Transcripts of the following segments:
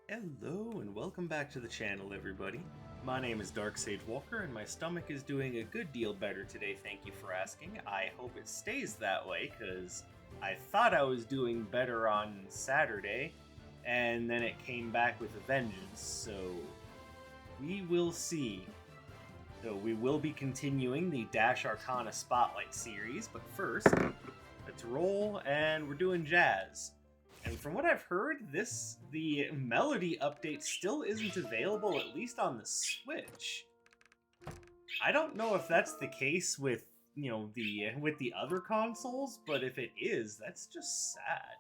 Hello and welcome back to the channel, everybody. My name is Dark Sage Walker and my stomach is doing a good deal better today, thank you for asking. I hope it stays that way, because I thought I was doing better on Saturday, and then it came back with a vengeance, so we will see. So we will be continuing the Dash Arcana Spotlight series, but first, let's roll, and we're doing jazz. And from what I've heard, the Melody update still isn't available, at least on the Switch. I don't know if that's the case with, with the other consoles, but if it is, that's just sad.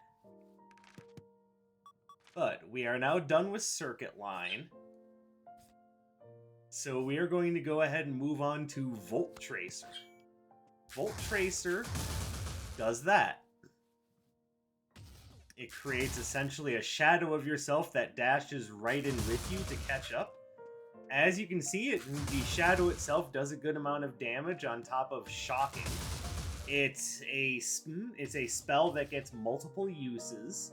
But we are now done with Circuit Line. So we are going to go ahead and move on to Volt Tracer. Volt Tracer does that. It creates essentially a shadow of yourself that dashes right in with you to catch up. As you can see, the shadow itself does a good amount of damage on top of shocking. It's a spell that gets multiple uses.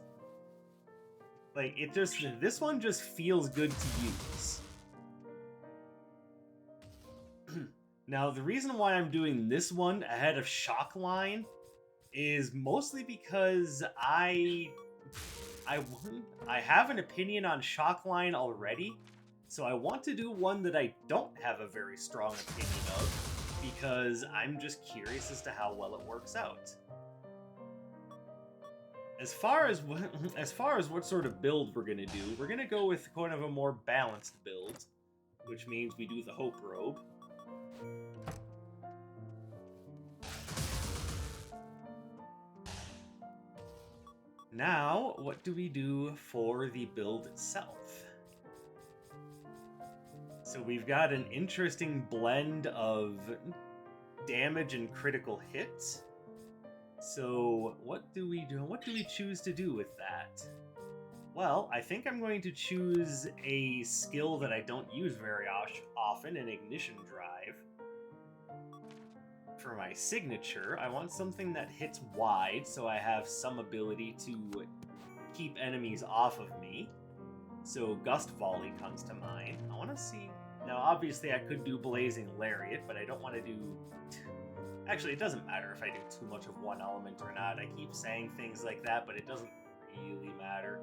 This one just feels good to use. Now, the reason why I'm doing this one ahead of Shock Line is mostly because I have an opinion on Shock Line already, so I want to do one that I don't have a very strong opinion of, because I'm just curious as to how well it works out. As far as what sort of build we're gonna do, we're gonna go with kind of a more balanced build, which means we do the Hope Robe. Now, what do we do for the build itself? So we've got an interesting blend of damage and critical hits. So what do we do? What do we choose to do with that? Well, I think I'm going to choose a skill that I don't use very often, an Ignition Drive. For my signature, I want something that hits wide, so I have some ability to keep enemies off of me. So Gust Volley comes to mind. I want to see... Now, obviously, I could do Blazing Lariat, but I don't want to do... Actually, it doesn't matter if I do too much of one element or not. I keep saying things like that, but it doesn't really matter.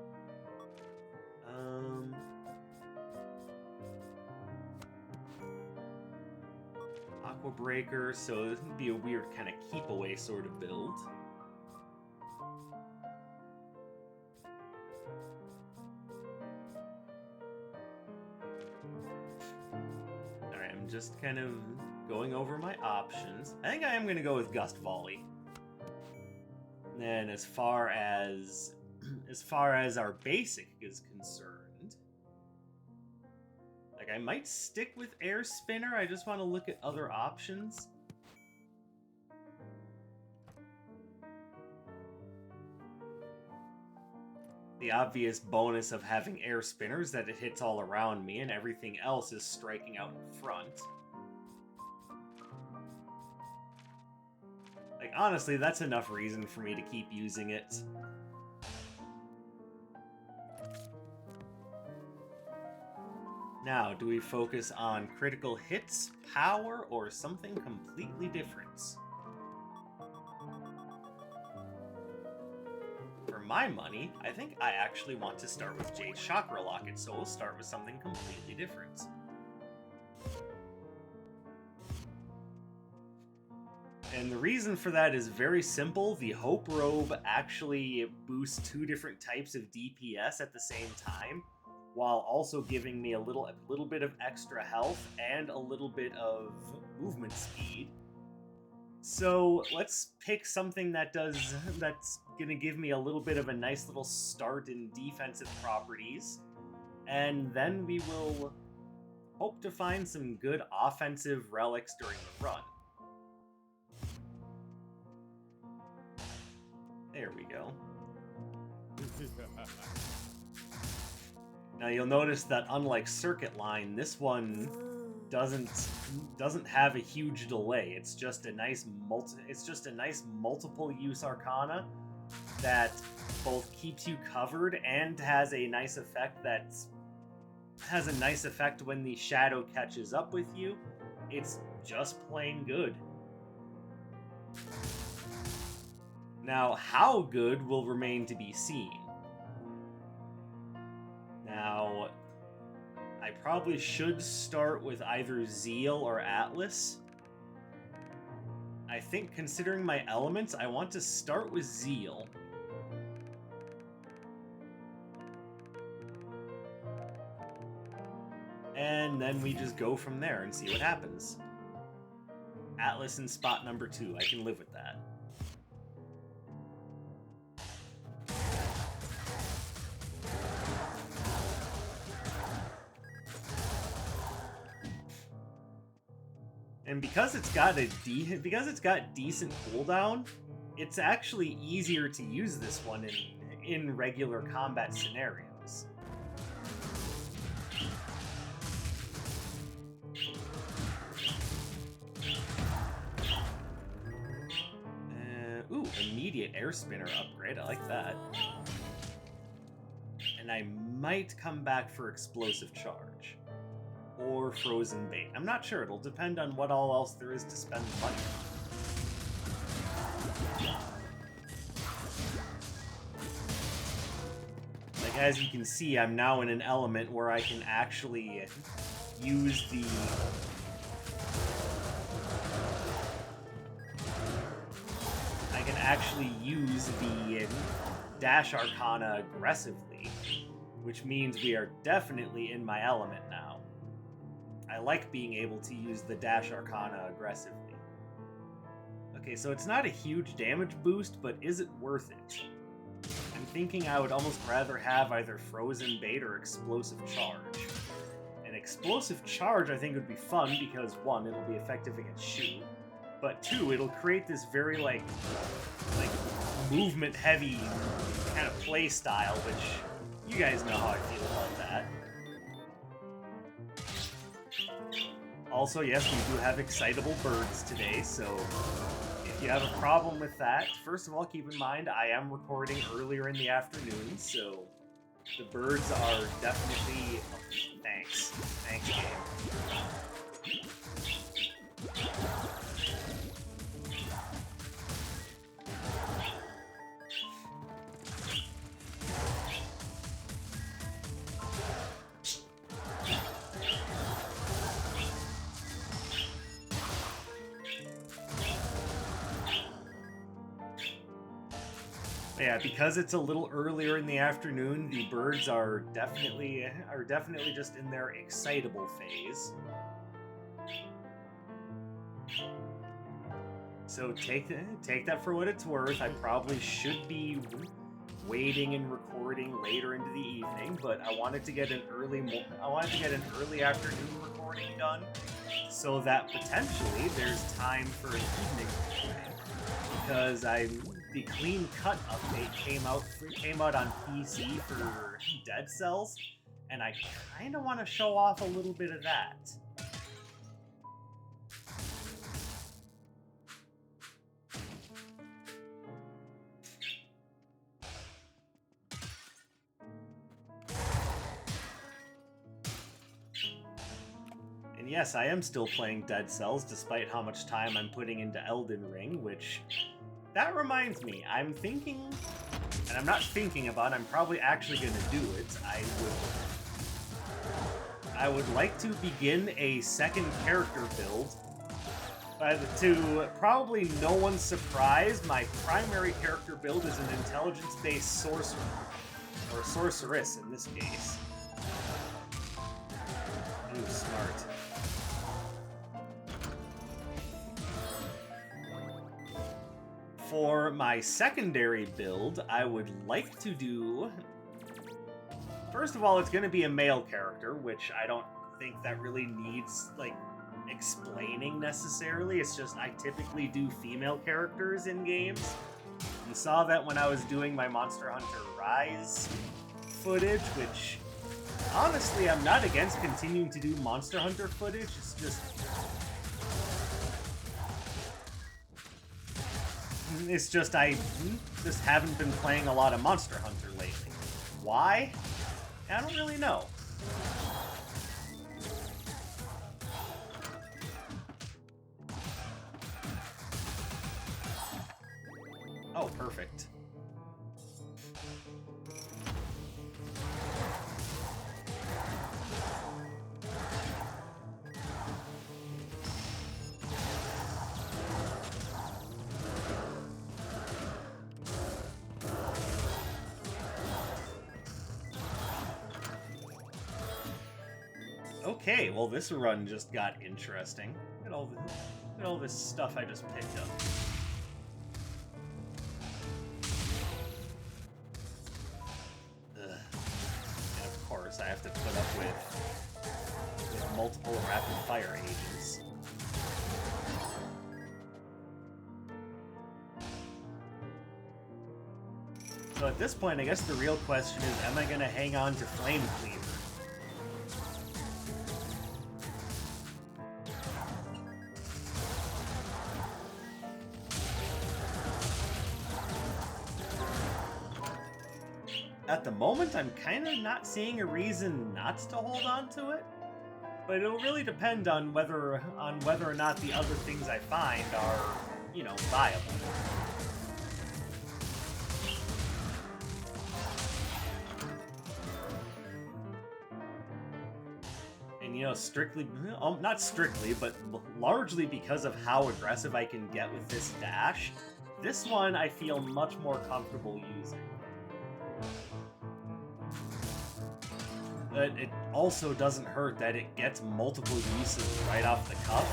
Aqua Breaker, so this would be a weird kind of keep away sort of build. Alright, I'm just kind of going over my options. I think I am going to go with Gust Volley. And then as far as our basic is concerned, I might stick with Air Spinner. I just want to look at other options. The obvious bonus of having Air Spinner is that it hits all around me and everything else is striking out in front. Honestly, that's enough reason for me to keep using it. Now, do we focus on critical hits, power, or something completely different? For my money, I think I actually want to start with Jade Chakra Locket, so we'll start with something completely different. And the reason for that is very simple. The Hope Robe actually boosts two different types of DPS at the same time, while also giving me a little bit of extra health and a little bit of movement speed. So let's pick something that's gonna give me a little bit of a nice little start in defensive properties, and then we will hope to find some good offensive relics during the run. There we go. Now you'll notice that unlike Circuit Line, this one doesn't have a huge delay. It's just a nice multiple use Arcana that both keeps you covered and has a nice effect when the shadow catches up with you. It's just plain good. Now, how good will remain to be seen. Now, I probably should start with either Zeal or Atlas. I think, considering my elements, I want to start with Zeal. And then we just go from there and see what happens. Atlas in spot number 2. I can live with that. And because it's got decent cooldown, it's actually easier to use this one in regular combat scenarios. Ooh, immediate air spinner upgrade. I like that. And I might come back for explosive charge. Or frozen bait. I'm not sure. It'll depend on what all else there is to spend money on. Like, as you can see, I'm now in an element where I can actually use the... Dash Arcana aggressively, which means we are definitely in my element now. I like being able to use the Dash Arcana aggressively. Okay, so it's not a huge damage boost, but is it worth it? I'm thinking I would almost rather have either Frozen Bait or Explosive Charge. And Explosive Charge I think would be fun because, 1, it'll be effective against Shoot, but 2, it'll create this very, like movement-heavy kind of play style, which you guys know how I feel about that. Also, yes, we do have excitable birds today, so if you have a problem with that, first of all, keep in mind I am recording earlier in the afternoon, so the birds are definitely... Oh, thanks. Thanks, game. Yeah, because it's a little earlier in the afternoon, the birds are definitely just in their excitable phase. So take that for what it's worth. I probably should be waiting and recording later into the evening, but I wanted to get an early afternoon recording done, so that potentially there's time for an evening recording. Because the Clean Cut update came out on PC for Dead Cells, and I kind of want to show off a little bit of that. And yes, I am still playing Dead Cells, despite how much time I'm putting into Elden Ring, which... That reminds me, I'm thinking, and I'm not thinking about it, I'm probably actually going to do it. I would like to begin a second character build. To probably no one's surprise, my primary character build is an intelligence-based sorcerer, or sorceress in this case. Ooh, smart. For my secondary build, I would like to do... First of all, it's going to be a male character, which I don't think that really needs, like, explaining necessarily. It's just I typically do female characters in games. You saw that when I was doing my Monster Hunter Rise footage, which, honestly, I'm not against continuing to do Monster Hunter footage. It's just... It's just I just haven't been playing a lot of Monster Hunter lately. Why? I don't really know. Oh, perfect. Okay, well this run just got interesting. Look at all this stuff I just picked up. Ugh. And of course I have to put up with multiple rapid fire agents. So at this point, I guess the real question is, am I going to hang on to Flame Cleaver? At the moment, I'm kind of not seeing a reason not to hold on to it, but it'll really depend on whether or not the other things I find are, you know, viable. And you know, not strictly, but largely because of how aggressive I can get with this dash, this one I feel much more comfortable using. But it also doesn't hurt that it gets multiple uses right off the cuff,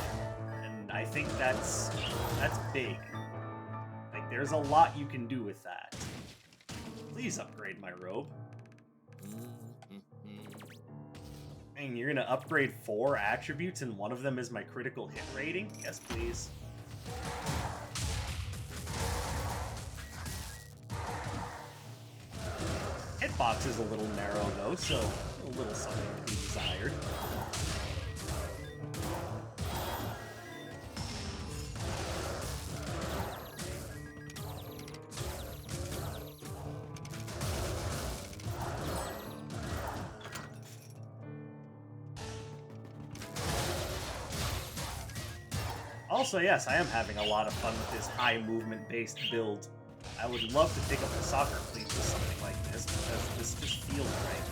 and I think that's big. Like, there's a lot you can do with that. Please upgrade my robe. Dang, you're gonna upgrade 4 attributes and one of them is my critical hit rating? Yes, please. Hitbox is a little narrow though, so a little something to be desired. Also, yes, I am having a lot of fun with this high movement-based build. I would love to pick up a soccer cleat with something like this, because this just feels right.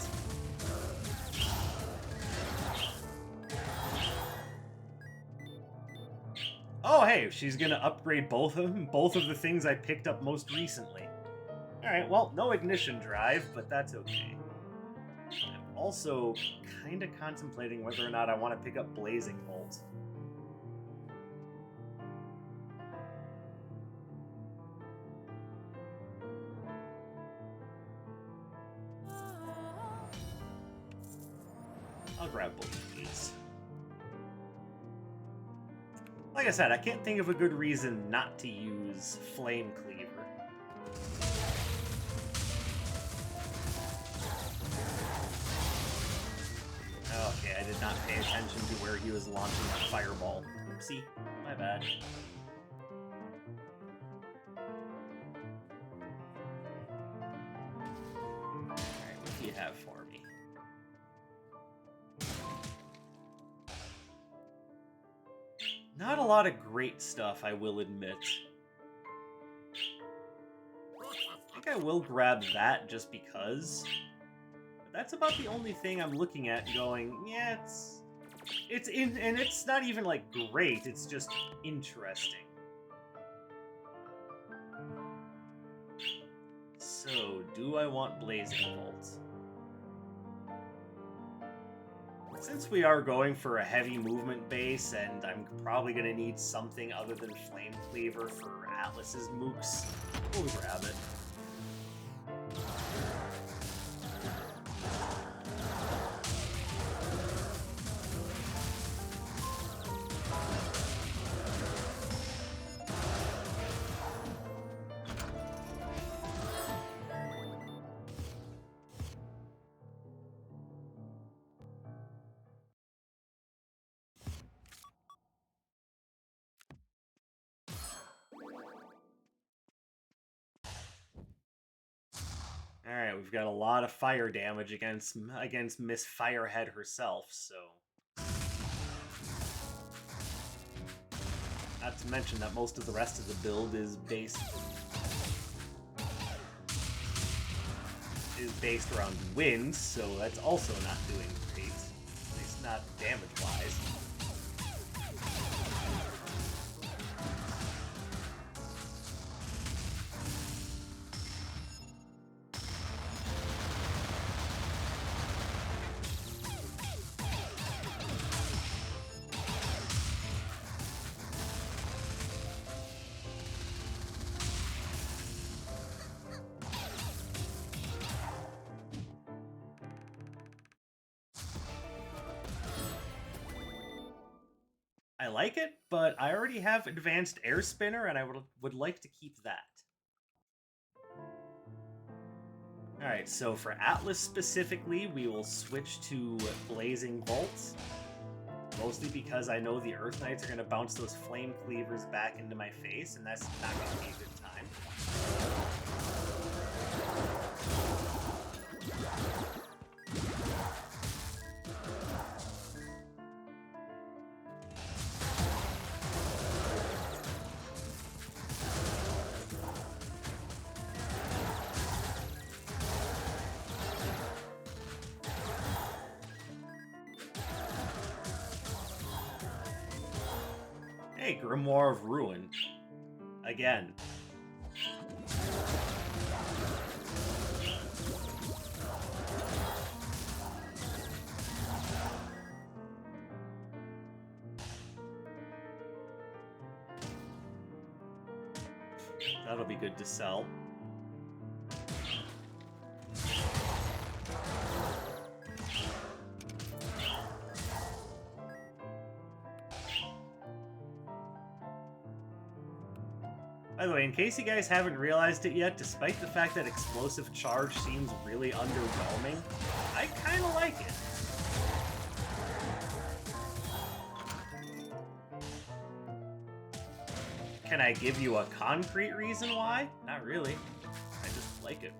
Oh, hey, she's gonna upgrade both of the things I picked up most recently. Alright, well, no ignition drive, but that's okay. I'm also kind of contemplating whether or not I want to pick up Blazing Bolt. I'll grab both of these. Like I said, I can't think of a good reason not to use Flame Cleaver. Okay, I did not pay attention to where he was launching that fireball. Oopsie, my bad. Alright, what do you have for me? Not a lot of great stuff, I will admit. I think I will grab that just because. But that's about the only thing I'm looking at going, yeah, and it's not even like great, it's just interesting. So, do I want Blazing Bolt? Since we are going for a heavy movement base, and I'm probably going to need something other than Flame Cleaver for Atlas's mooks, we'll grab it. Alright, we've got a lot of fire damage against Miss Firehead herself, so... Not to mention that most of the rest of the build is based around wind, so that's also not doing great. At least not damage-wise. I like it, but I already have Advanced Air Spinner, and I would like to keep that. Alright, so for Atlas specifically, we will switch to Blazing Bolts. Mostly because I know the Earth Knights are going to bounce those Flame Cleavers back into my face, and that's not going to be a good time. Hey, Grimoire of Ruin. Again. That'll be good to sell. By the way, in case you guys haven't realized it yet, despite the fact that Explosive Charge seems really underwhelming, I kinda like it. Can I give you a concrete reason why? Not really. I just like it.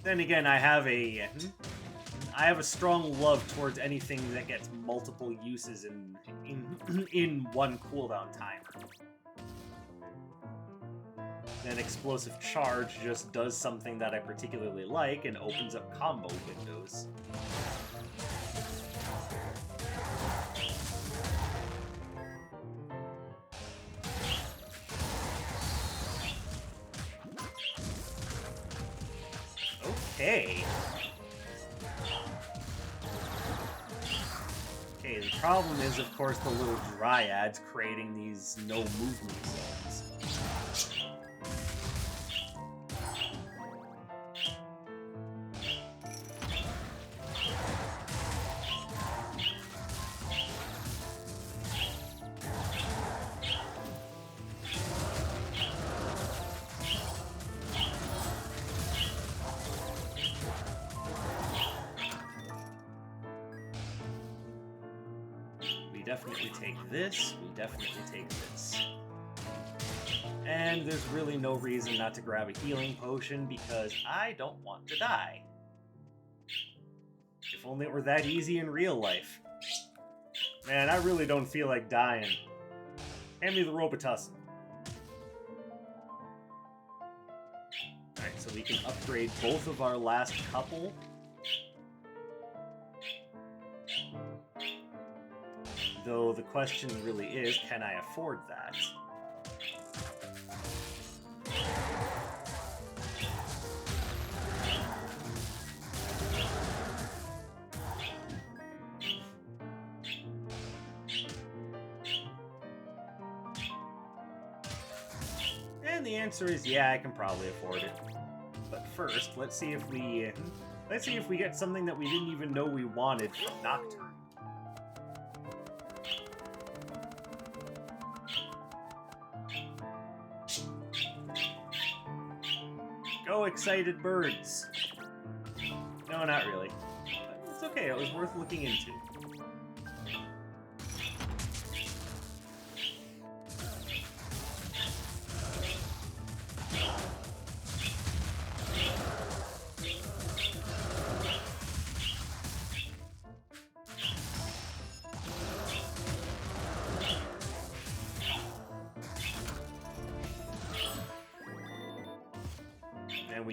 Then again, I have a strong love towards anything that gets multiple uses in one cooldown timer. Then Explosive Charge just does something that I particularly like and opens up combo windows. Okay. Okay, the problem is, of course, the little dryads creating these no movement zones. We definitely take this, we definitely take this. And there's really no reason not to grab a healing potion because I don't want to die. If only it were that easy in real life. Man, I really don't feel like dying. Hand me the Robitussin. Alright, so we can upgrade both of our last couple. Though the question really is, can I afford that? And the answer is yeah, I can probably afford it. But first, let's see if we get something that we didn't even know we wanted from Nocturne. Go, excited birds! No, not really. But it's okay, it was worth looking into.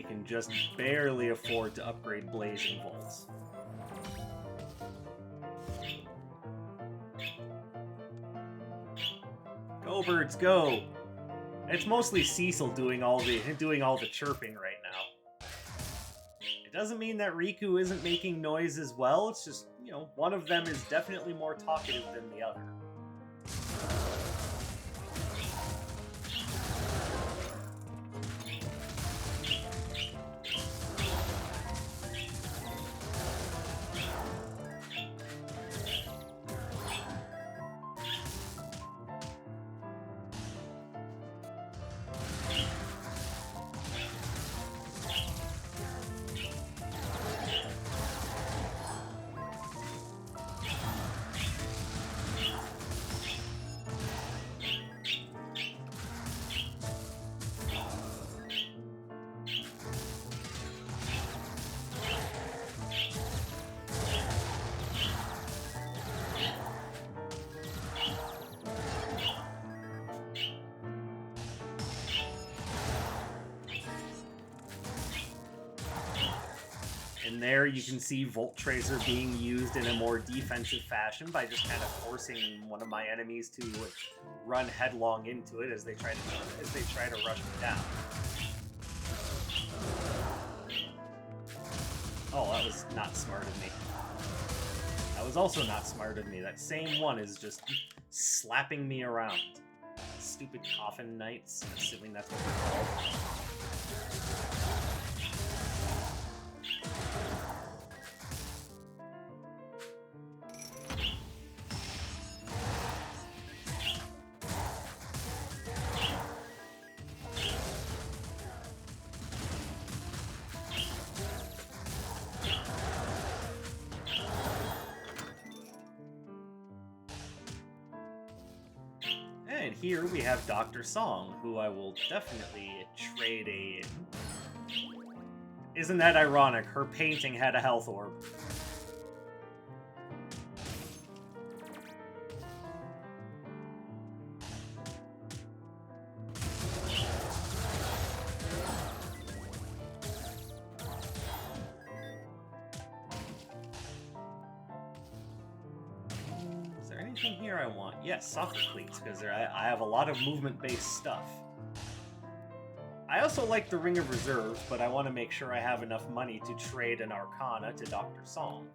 can just barely afford to upgrade Blazing Bolts. Go, birds, go! It's mostly Cecil doing all the chirping right now. It doesn't mean that Riku isn't making noise as well, it's just, you know, one of them is definitely more talkative than the other. And there you can see Volt Tracer being used in a more defensive fashion by just kind of forcing one of my enemies to run headlong into it as they try to rush me down. Oh, that was not smart of me. That was also not smart of me. That same one is just slapping me around. Stupid Coffin Knights, I'm assuming that's what they're called. And here we have Dr. Song, who I will definitely trade a... Isn't that ironic? Her painting had a health orb. Here I want. Yes, soccer cleats, because I have a lot of movement-based stuff. I also like the Ring of Reserve, but I want to make sure I have enough money to trade an Arcana to Dr. Song.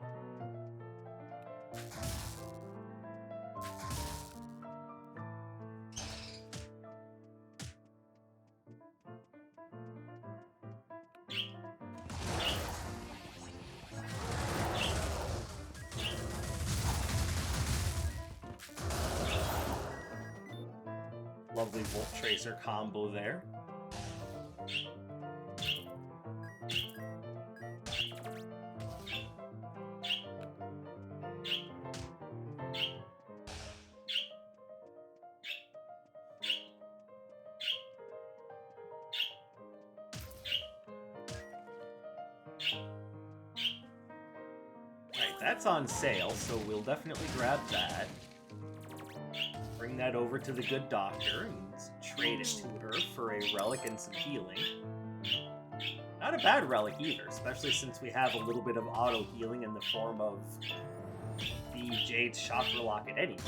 Lovely Volt Tracer combo there. Right, that's on sale, so we'll definitely grab that. Bring that over to the good doctor and trade it to her for a relic and some healing. Not a bad relic either, especially since we have a little bit of auto healing in the form of the Jade's Chakra Locket anyway.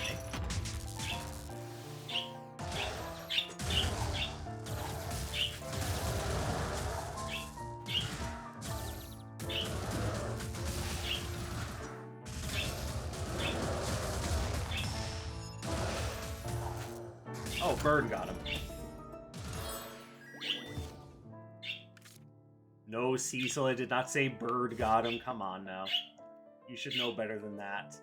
Oh, Bird got him. No, Cecil, I did not say Bird got him. Come on now. You should know better than that.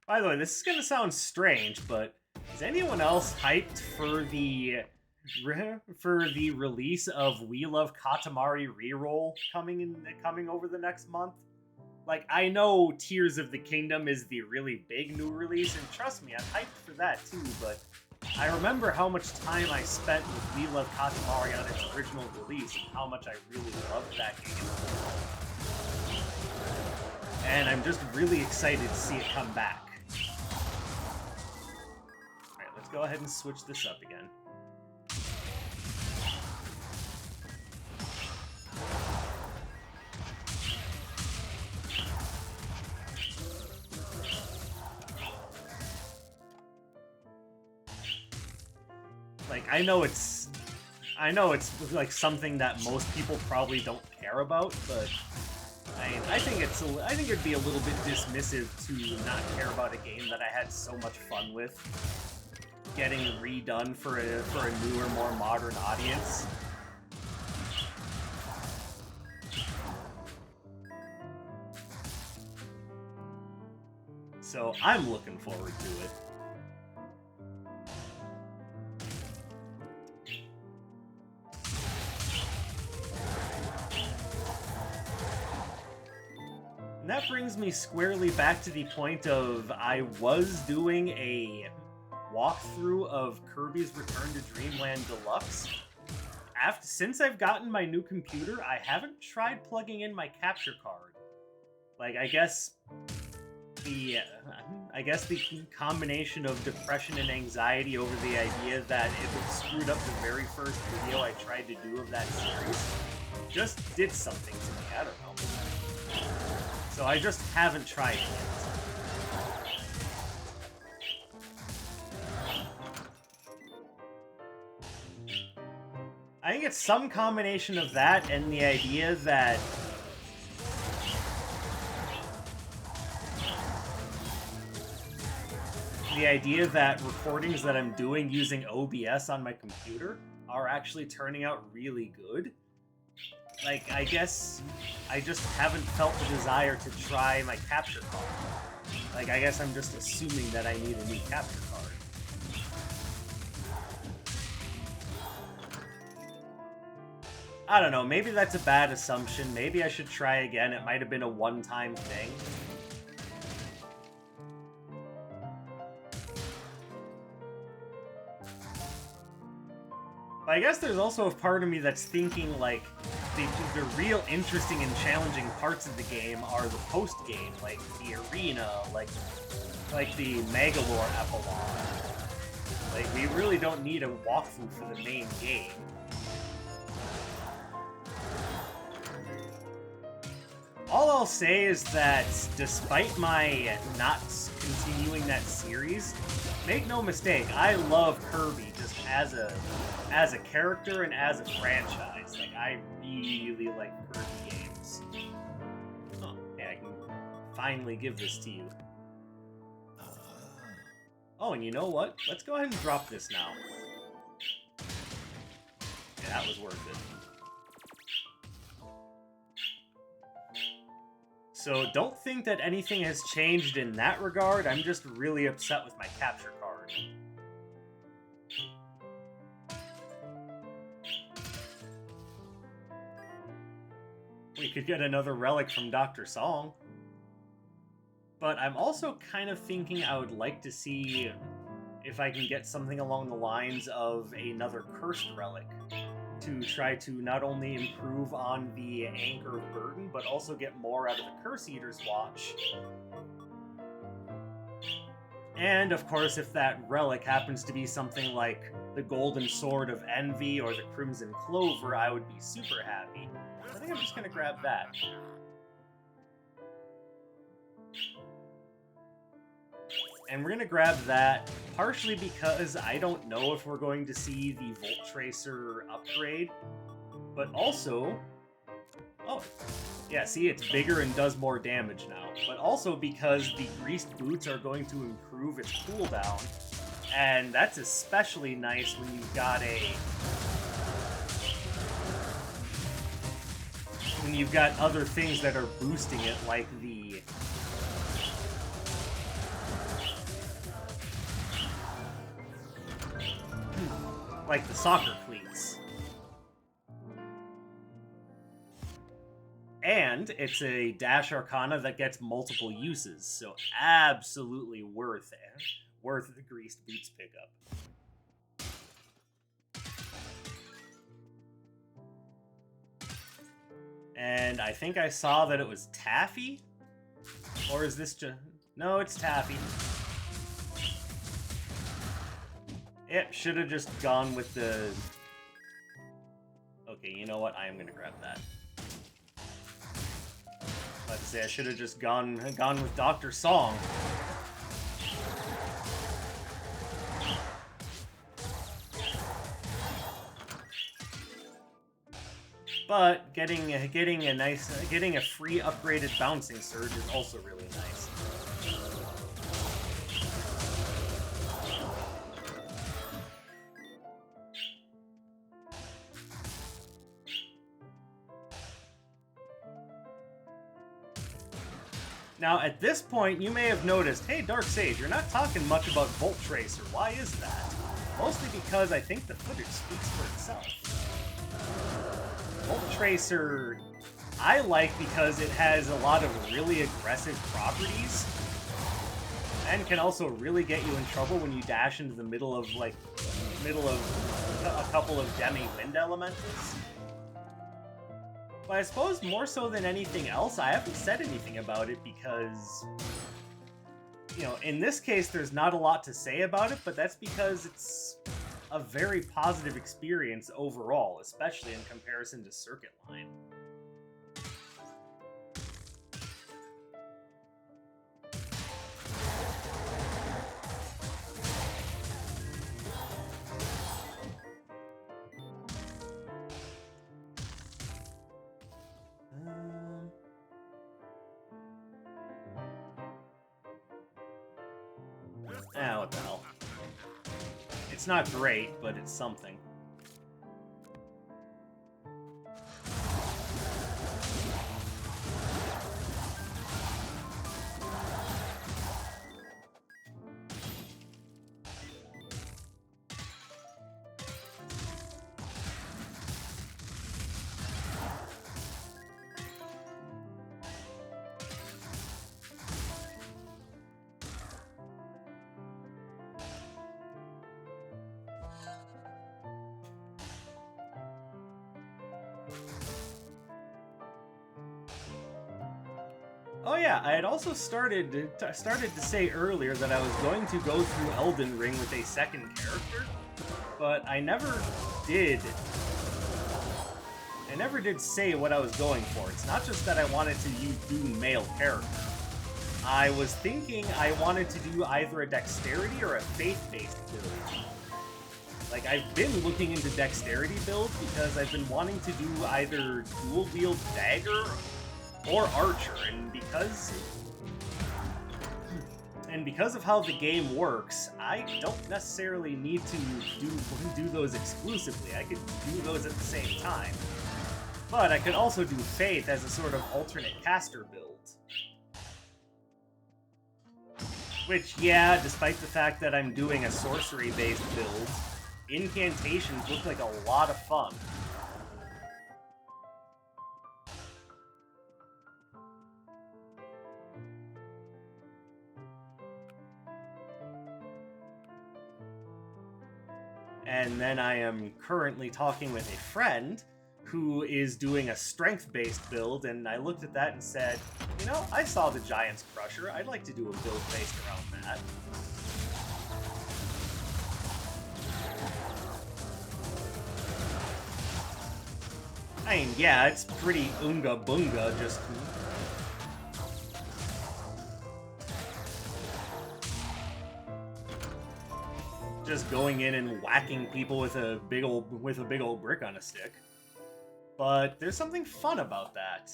By the way, this is gonna sound strange, but is anyone else hyped for the release of We Love Katamari reroll coming over the next month? Like, I know Tears of the Kingdom is the really big new release, and trust me, I'm hyped for that too, but I remember how much time I spent with We Love Katamari on its original release, and how much I really loved that game. And I'm just really excited to see it come back. Alright, let's go ahead and switch this up again. Like, I know it's like something that most people probably don't care about, but I think it'd be a little bit dismissive to not care about a game that I had so much fun with getting redone for a newer, more modern audience. So I'm looking forward to it. And that brings me squarely back to the point of I was doing a walkthrough of Kirby's Return to Dreamland Deluxe. Since I've gotten my new computer, I haven't tried plugging in my capture card. Like, I guess the combination of depression and anxiety over the idea that it had screwed up the very first video I tried to do of that series just did something to me. I don't know. So I just haven't tried it yet. I think it's some combination of that and the idea that recordings that I'm doing using OBS on my computer are actually turning out really good. Like, I guess I just haven't felt the desire to try my capture card. Like, I guess I'm just assuming that I need a new capture card. I don't know, maybe that's a bad assumption. Maybe I should try again. It might have been a one-time thing. But I guess there's also a part of me that's thinking, like, the real interesting and challenging parts of the game are the post-game, like the arena, like the Megalore epilogue. Like, we really don't need a walkthrough for the main game. All I'll say is that, despite my not continuing that series, make no mistake, I love Kirby just as a character and as a franchise. Like, I really like Kirby games. Oh, yeah, I can finally give this to you. Oh, and you know what? Let's go ahead and drop this now. Yeah, that was worth it. So don't think that anything has changed in that regard. I'm just really upset with my capture card. We could get another relic from Dr. Song. But I'm also kind of thinking I would like to see if I can get something along the lines of another cursed relic to try to not only improve on the Anchor of Burden, but also get more out of the Curse Eater's Watch. And, of course, if that relic happens to be something like the Golden Sword of Envy or the Crimson Clover, I would be super happy. I think I'm just gonna grab that. And we're gonna grab that partially because I don't know if we're going to see the Volt Tracer upgrade, but also, oh, yeah, see, it's bigger and does more damage now, but also because the Greased Boots are going to improve its cooldown, and that's especially nice when you've got other things that are boosting it, like like the soccer cleats. And it's a dash Arcana that gets multiple uses, so absolutely worth it. Worth the greased boots pickup. And I think I saw that it was Taffy? Or is this just... No, it's Taffy. It should have just gone with the... Okay, you know what? I am going to grab that. Let's say I should have just gone with Dr. Song. But getting a free upgraded bouncing surge is also really nice. Now, at this point, you may have noticed, hey, Dark Sage, you're not talking much about Volt Tracer. Why is that? Mostly because I think the footage speaks for itself. Volt Tracer, I like because it has a lot of really aggressive properties, and can also really get you in trouble when you dash into the middle of a couple of Demi-Wind Elementals. But I suppose more so than anything else, I haven't said anything about it because, you know, in this case, there's not a lot to say about it, but that's because it's a very positive experience overall, especially in comparison to Circuit Line. What the hell. It's not great, but it's something. Oh yeah, I had also started to say earlier that I was going to go through Elden Ring with a second character, but I never did. I never did say what I was going for. It's not just that I wanted to do male character. I was thinking I wanted to do either a dexterity or a faith-based build. Like, I've been looking into dexterity builds because I've been wanting to do either dual-wield dagger or archer, and because of how the game works, I don't necessarily need to do those exclusively. I could do those at the same time. But I could also do Faith as a sort of alternate caster build. Which, yeah, despite the fact that I'm doing a sorcery-based build, incantations look like a lot of fun. And then I am currently talking with a friend who is doing a strength-based build, and I looked at that and said, you know, I saw the Giant's Crusher. I'd like to do a build based around that. I mean, yeah, it's pretty Oonga Boonga, just going in and whacking people with a big old brick on a stick. But there's something fun about that.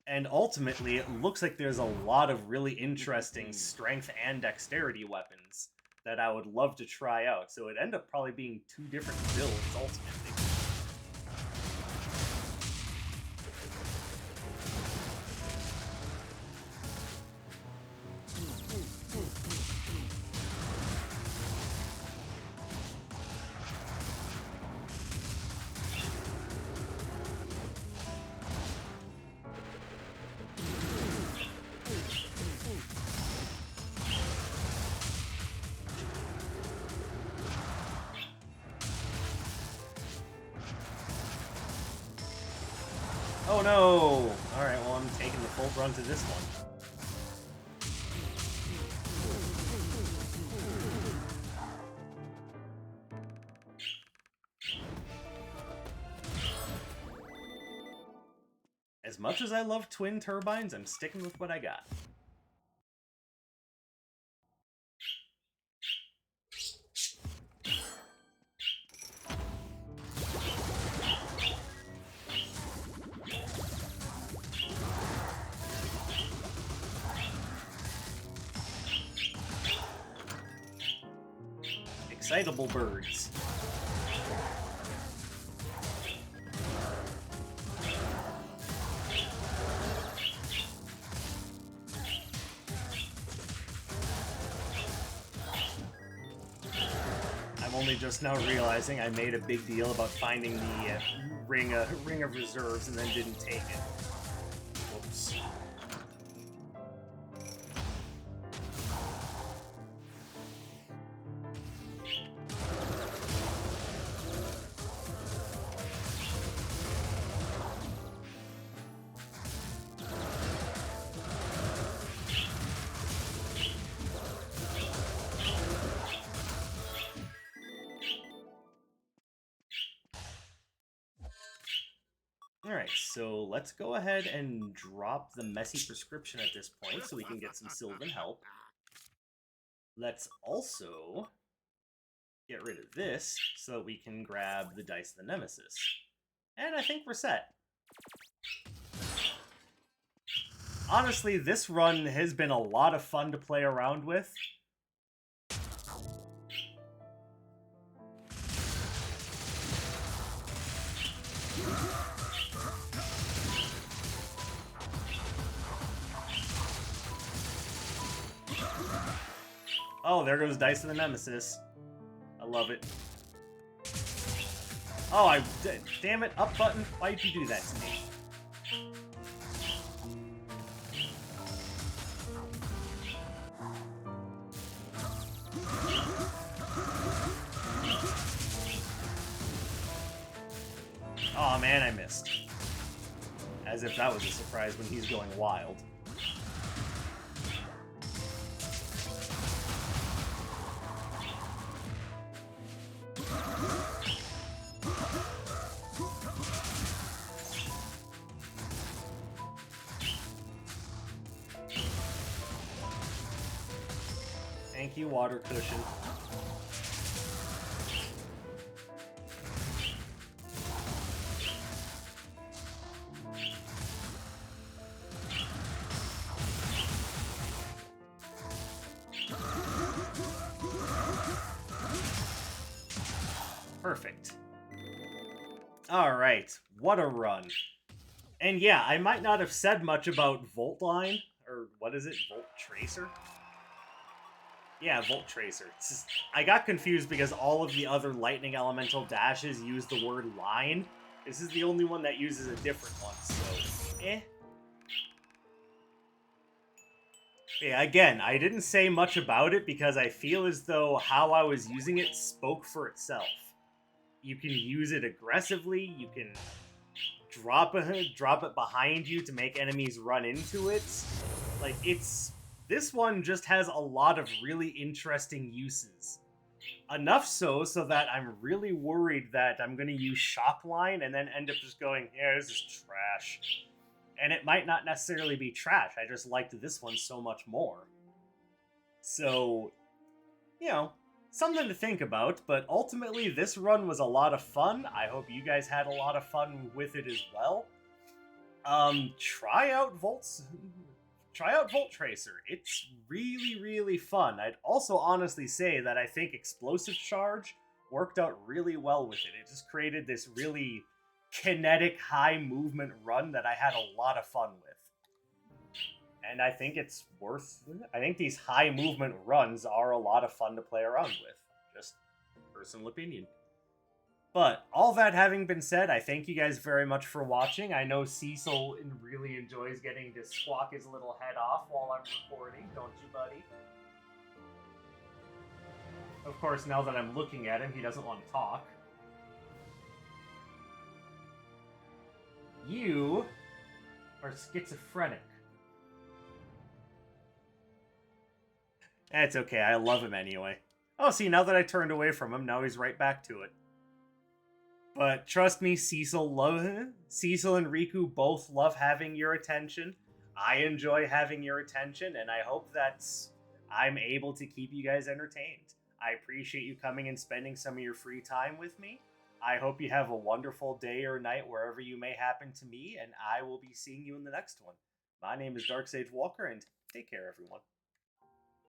And ultimately, it looks like there's a lot of really interesting strength and dexterity weapons that I would love to try out. So it'd end up probably being two different builds, ultimately. Oh no! Alright, well I'm taking the full brunt of this one. As much as I love twin turbines, I'm sticking with what I got. Excitable birds. I'm only just now realizing I made a big deal about finding the ring of reserves and then didn't take it. Whoops. Alright, so let's go ahead and drop the messy prescription at this point so we can get some Sylvan help. Let's also get rid of this so that we can grab the Dice of the Nemesis. And I think we're set. Honestly, this run has been a lot of fun to play around with. Oh, there goes Dice of the Nemesis. I love it. Oh, damn it, up button. Why'd you do that to me? Oh man, I missed. As if that was a surprise when he's going wild. Thank you, water cushion. Perfect. Alright, what a run. And yeah, I might not have said much about Volt Line, or what is it, Volt Tracer? Yeah, Volt Tracer. I got confused because all of the other Lightning Elemental dashes use the word line. This is the only one that uses a different one, so eh. Yeah, again, I didn't say much about it because I feel as though how I was using it spoke for itself. You can use it aggressively, you can drop it behind you to make enemies run into it. Like, this one just has a lot of really interesting uses. Enough so that I'm really worried that I'm going to use Shock Line and then end up just going, yeah, this is trash. And it might not necessarily be trash, I just liked this one so much more. So, you know, something to think about, but ultimately this run was a lot of fun. I hope you guys had a lot of fun with it as well. Try out Volt Tracer. It's really, really fun. I'd also honestly say that I think Explosive Charge worked out really well with it. It just created this really kinetic, high movement run that I had a lot of fun with. And I think it's I think these high movement runs are a lot of fun to play around with. Just personal opinion. But all that having been said, I thank you guys very much for watching. I know Cecil really enjoys getting to squawk his little head off while I'm recording, don't you, buddy? Of course, now that I'm looking at him, he doesn't want to talk. You are schizophrenic. That's okay, I love him anyway. Oh, see, now that I turned away from him, now he's right back to it. But trust me, Cecil and Riku both love having your attention. I enjoy having your attention, and I hope that I'm able to keep you guys entertained. I appreciate you coming and spending some of your free time with me. I hope you have a wonderful day or night wherever you may happen to be, and I will be seeing you in the next one. My name is Dark Sage Walker, and take care, everyone.